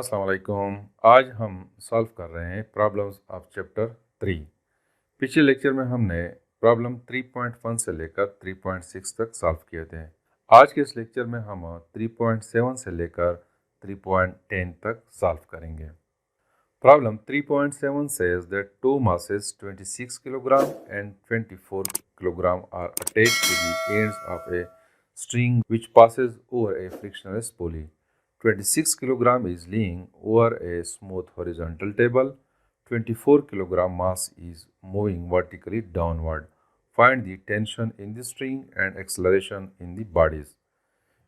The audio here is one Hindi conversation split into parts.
अस्सलाम वालेकुम। आज हम सॉल्व कर रहे हैं प्रॉब्लम्स ऑफ चैप्टर 3। पिछले लेक्चर में हमने प्रॉब्लम 3.1 से लेकर 3.6 तक सॉल्व किए थे। आज के इस लेक्चर में हम 3.7 से लेकर 3.10 तक सॉल्व करेंगे। Problem 3.7 says that two masses 26 kg and 24 kg are attached to the ends of a string which passes over a frictionless pulley. 26 kg is laying over a smooth horizontal table. 24 kg mass is moving vertically downward. Find the tension in the string and acceleration in the bodies.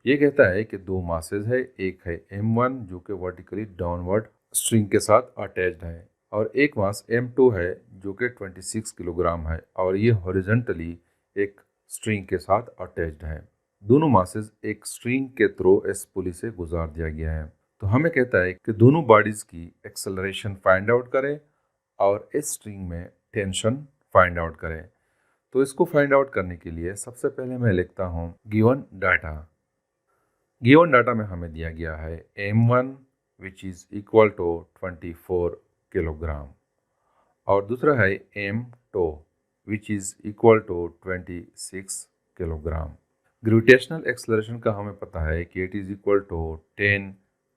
ये कहता है कि दो मासेज है, एक है m1 जो कि वर्टिकली डाउनवर्ड स्ट्रिंग के साथ अटैच्ड है और एक मास m2 है जो कि 26 किलोग्राम है और ये हॉरिजॉन्टली एक स्ट्रिंग के साथ अटैच्ड है। दोनों मासेज एक स्ट्रिंग के थ्रू इस पुली से गुजार दिया गया है। तो हमें कहता है कि दोनों बॉडीज की एक्सेलरेशन फाइंड आउट करें और इस स्ट्रिंग में टेंशन फाइंड आउट करें। तो इसको फाइंड आउट करने के लिए सबसे पहले मैं लिखता हूँ गिवन डाटा। गिवन डाटा में हमें दिया गया है m1 which is equal to 24 kilogram और दूसरा है m2 which is equal to 26 kilogram. Gravitational acceleration का हमें पता है कि it is equal to 10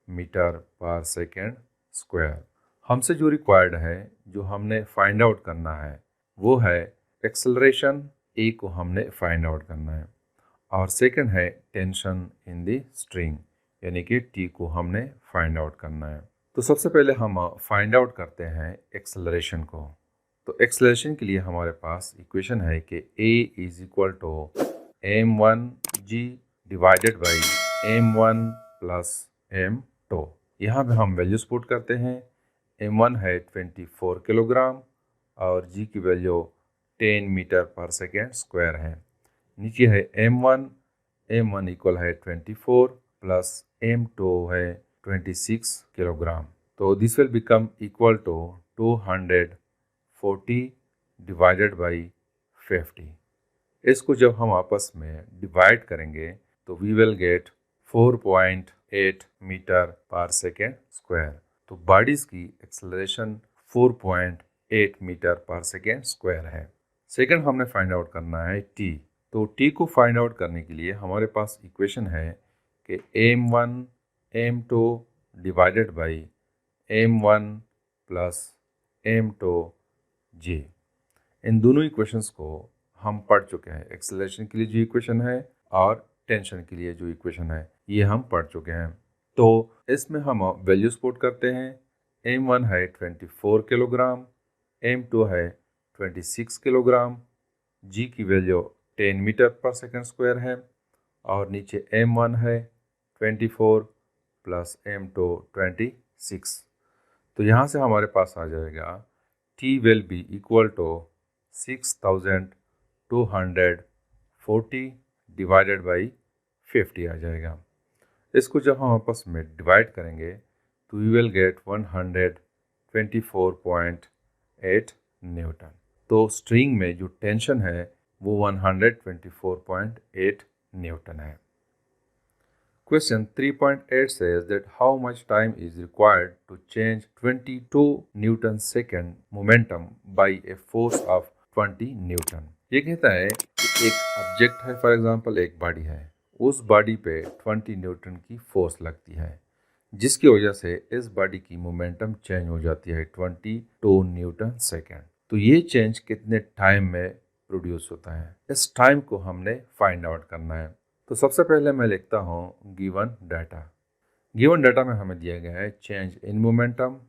metre per second square. हमसे जो रिक्वायर्ड है, जो हमने फाइंड आउट करना है, वो है एक्सेलरेशन ए को हमने फाइंड आउट करना है और सेकंड है टेंशन इन दी स्ट्रिंग यानी कि टी को हमने फाइंड आउट करना है। तो सबसे पहले हम फाइंड आउट करते हैं एक्सेलरेशन को। तो एक्सेलरेशन के लिए हमारे पास इक्वेशन है कि a is equal to m1g divided by m1 plus m2। यहाँ पे हम वैल्यूज पुट करते हैं। m1 है 24 किलोग्राम और g की value 10 metre per second square है। नीचे है m1 इक्वल है 24 प्लस m2 है 26 किलोग्राम। तो this will become equal to 240 divided by 50। इसको जब हम आपस में डिवाइड करेंगे तो we will get 4.8 metre per second square. तो बॉडीज की acceleration 4.8 metre per second square है। सेकंड हमने फाइंड आउट करना है t। तो t को फाइंड आउट करने के लिए हमारे पास इक्वेशन है कि m1 m2 divided by m1 plus m2 g। इन दोनों इक्वेशंस को हम पढ़ चुके हैं। एक्सेलरेशन के लिए जो इक्वेशन है और टेंशन के लिए जो इक्वेशन है, ये हम पढ़ चुके हैं। तो इसमें हम वैल्यूज पुट करते हैं। m1 है 24 किलोग्राम, m2 है 26 किलोग्राम, g की value 10 metre per second square है और नीचे m1 है 24 प्लस m2 26। तो यहाँ से हमारे पास आ जाएगा t will be equal to 6240 divided by 50 आ जाएगा। इसको जब हम आपस में डिवाइड करेंगे तो वी विल गेट 124.8 न्यूटन। तो स्ट्रिंग में जो टेंशन है वो 124.8 न्यूटन है। Question 3.8 says that how much time is required to change 22 Newton second momentum by a force of 20 Newton। ये कहता है कि एक ऑब्जेक्ट है, फॉर एग्जांपल एक बॉडी है, उस बॉडी पे 20 न्यूटन की फोर्स लगती है जिसकी वजह से इस बॉडी की मोमेंटम चेंज हो जाती है 22 न्यूटन सेकेंड। तो ये चेंज कितने टाइम में प्रोड्यूस होता है, इस टाइम को हमने फाइंड आउट करना है। तो सबसे पहले मैं लिखता हूँ गिवन डाटा। गिवन डाटा में हमें दिया गया है change in momentum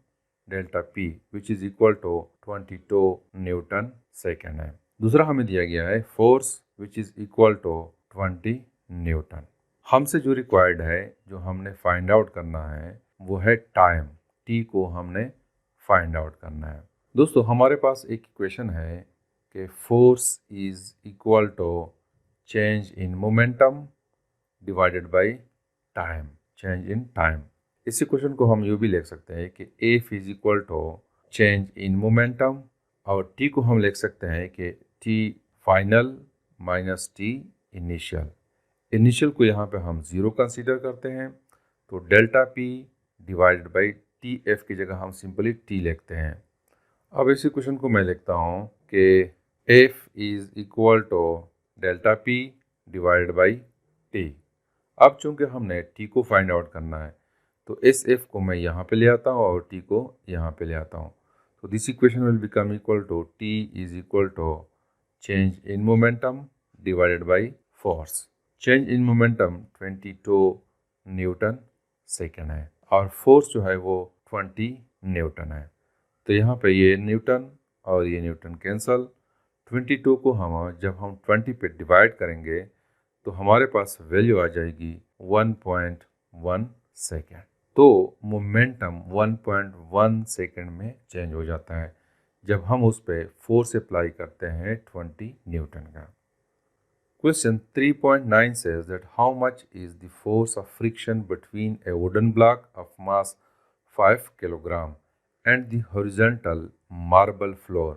delta P which is equal to 22 newton second है। दूसरा हमें दिया गया है force which is equal to 20 newton. हमसे जो रिक्वायर्ड है, जो हमने फाइंड आउट करना है, वो है टाइम। टी को हमने फाइंड आउट करना है। दोस्तों हमारे पास एक इक्वेशन है कि force is equal to change in momentum divided by time, change in time. इस इक्वेशन को हम यूँ भी लिख सकते हैं कि F is equal to change in momentum और टी को हम लिख सकते हैं कि T final minus T initial. Initial को यहाँ पे हम ज़ीरो कंसीडर करते हैं। तो delta P divided by T F की जगह हम सिंपली टी लिखते हैं। अब इसी क्वेश्चन को मैं लिखता हूँ कि F is equal to delta P divided by T. अब चूंकि हमने टी को फाइंड आउट करना है तो इस एफ को मैं यहाँ पे ले आता हूँ और टी को यहाँ पे ले आता हूँ। तो this equation will become equal to T is equal to change in momentum divided by force. Change in momentum 22 newton second है और फोर्स जो है वो 20 न्यूटन है। तो यहाँ पे ये न्यूटन और ये न्यूटन कैंसल। 22 को जब हम 20 पे डिवाइड करेंगे तो हमारे पास वैल्यू आ जाएगी 1.1 सेकेंड। तो मोमेंटम 1.1 सेकेंड में चेंज हो जाता है जब हम उस पर फोर्स अप्लाई करते हैं 20 न्यूटन का। Question 3.9 says that how much is the force of friction between a wooden block of mass 5 kg and the horizontal marble floor.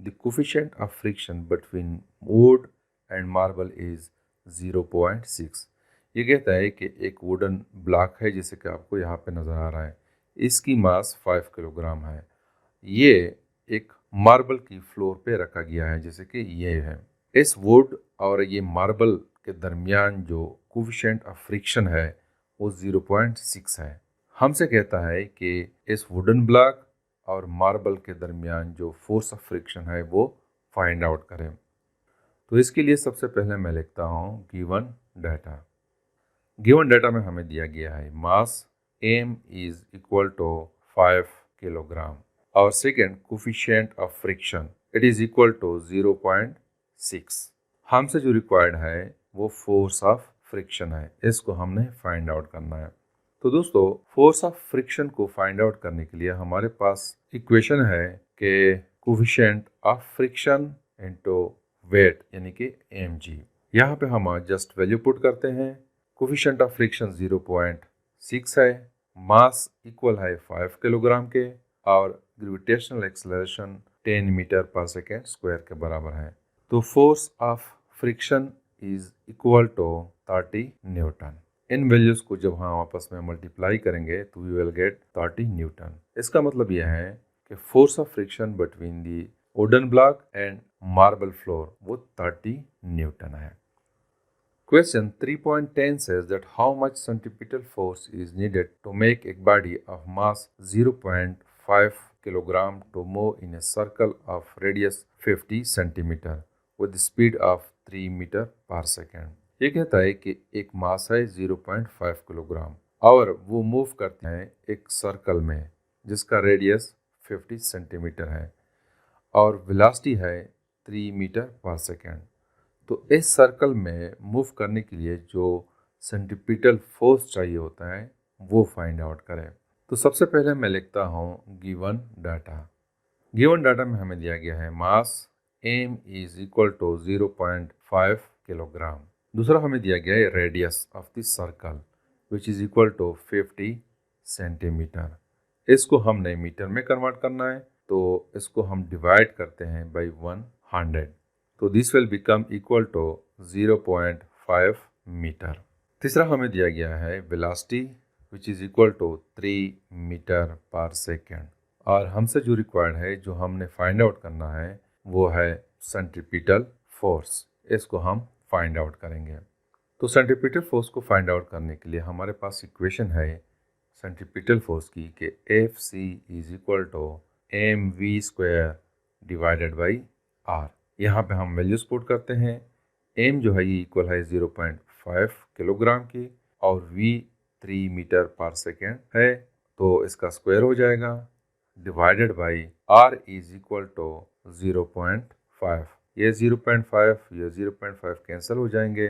The coefficient of friction between wood and marble is 0.6. ये कहता है कि एक वुडन ब्लॉक है जैसे कि आपको यहाँ पे नज़र आ रहा है, इसकी मास 5 किलोग्राम है। ये एक मार्बल की फ्लोर पे रखा गया है जैसे कि ये है। इस वुड और ये मार्बल के दरमियान जो कोफिशिएंट ऑफ फ्रिक्शन है वो 0.6 है। हमसे कहता है कि इस वुडन ब्लॉक और मार्बल के दरमियान जो फोर्स ऑफ फ्रिक्शन है वो फाइंड आउट करें। तो इसके लिए सबसे पहले मैं लिखता हूँ गिवन डाटा। गिवन डाटा में हमें दिया गया है mass M is equal to 5 kilogram और second coefficient of friction it is equal to 0.6। हमसे जो रिक्वायर्ड है वो फोर्स ऑफ फ्रिक्शन है, इसको हमने फाइंड आउट करना है। तो दोस्तों फोर्स ऑफ फ्रिक्शन को फाइंड आउट करने के लिए हमारे पास इक्वेशन है कि coefficient of friction into wait यानी कि mg। यहाँ पे हम जस्ट वैल्यू पुट करते हैं। कोफिशिएंट ऑफ फ्रिक्शन 0.6 है, मास इक्वल है 5 किलोग्राम के और gravitational acceleration 10 metre per second square के बराबर है। तो force of friction is equal to 30 newton. इन वैल्यूज को जब हम आपस में मल्टीप्लाई करेंगे तो वी विल गेट 30 न्यूटन। इसका मतलब यह है कि force of friction between the wooden block and marble floor वो 30 न्यूटन है। Question 3.10 says that how much centripetal force is needed to make a body of mass 0.5 kilogram to move in a circle of radius 50 centimeter with the speed of 3 meter per second। ये कहता है कि एक मास है 0.5 किलोग्राम और वो मूव करते हैं एक सर्कल में जिसका रेडियस 50 सेंटीमीटर है और वेलोसिटी है 3 मीटर पर सेकेंड। तो इस सर्कल में मूव करने के लिए जो सेंट्रीपिटल फोर्स चाहिए होता है वो फाइंड आउट करें। तो सबसे पहले मैं लिखता हूँ गिवन डाटा। गिवन डाटा में हमें दिया गया है mass m is equal to 0.5 kilogram. दूसरा हमें दिया गया है radius of the circle which is equal to 50 centimetre. इसको हमने मीटर में कन्वर्ट करना है तो इसको हम डिवाइड करते हैं बाई 100। तो this will become equal to 0.5 metre. तीसरा हमें दिया गया है velocity which is equal to 3 metre per second और हमसे जो रिक्वायर्ड है जो हमने फाइंड आउट करना है वो है सेंट्रीपिटल फोर्स। इसको हम फाइंड आउट करेंगे। तो सेंट्रीपिटल फोर्स को फाइंड आउट करने के लिए हमारे पास इक्वेशन है सेंट्रीपिटल फोर्स की कि F C is equal to M V square divided by R. यहाँ पे हम वैल्यूज पुट करते हैं। एम जो है ये इक्वल है 0.5 किलोग्राम की और वी 3 मीटर पर सेकेंड है तो इसका स्क्वायर हो जाएगा divided by R is equal to 0.5। ये 0.5 ये 0.5 कैंसिल हो जाएंगे।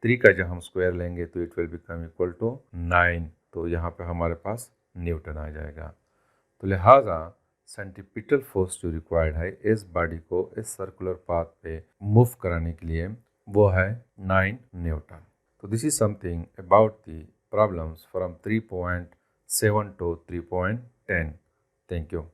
3 का जब हम स्क्वायर लेंगे तो it will become equal to 9। तो यहाँ पे हमारे पास न्यूटन आ जाएगा। तो लिहाजा सेंट्रीपिटल फोर्स जो रिक्वायर्ड है इस बॉडी को इस सर्कुलर पाथ पे मूव कराने के लिए वो है 9 न्यूटन। तो this is something about the problems from 3.7 to 3.10। Thank you.